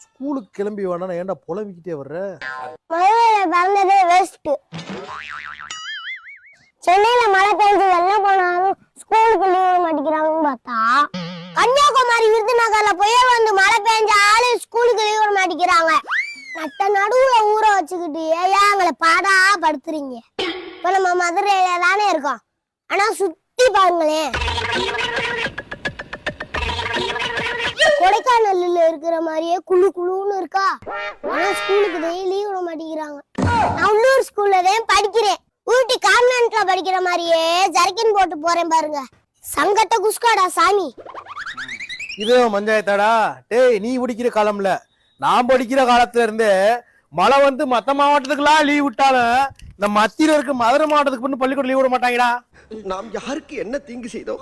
ஸ்கூலுக்கு கிளம்பி வேணா ஏன்டா புலம்பிக்கிட்டே வர்ற? மழையில வேஸ்ட். சென்னையில மழை பெஞ்சு வெளில போனாலும் ஸ்கூலுக்கு லீவ் மாட்டேங்கிறாங்கன்னு பார்த்தா கன்னியாகுமரி விருதுநகர்ல புயல் வந்து மழை பெஞ்சாலும் ஸ்கூலுக்கு லீவ் விட மாட்டேங்கிறாங்க. நட்ட நடுவுல ஊற வச்சுக்கிட்டு ஏங்களை பாடா படுத்துறீங்க. இப்ப நம்ம மதுரையில தானே இருக்கோம், ஆனா சுத்தி பாருங்களேன், கொடைக்கானல்ல இருக்கிற மாதிரியே குழு குழுன்னு இருக்கா. ஆனா ஸ்கூலுக்கு டெய்லி விட மாட்டேங்கிறாங்க. நான் உள்ளூர் ஸ்கூல்ல தான் படிக்கிறேன். ஊட்டி கான்வென்ட்ல படிக்கிற மாதிரியே ஜர்க்கின் போட்டு போறேன் பாருங்க. சங்கட்ட குஸ்காடா சாமி. இது மஞ்சாயத்தாடா. டேய், நீ படிக்கிற காலம்ல நான் படிக்கிற காலத்துல இருந்து மழை வந்து மத்த மாவட்டத்துக்குலாம் லீவ் விட்டாலும் இந்த மத்தியில இருக்க மதுரை மாவட்டத்துக்கு பள்ளிக்கூடம் லீவ் விட மாட்டாங்கடா. நாம் யாருக்கு என்ன தீங்கு செய்தோம்?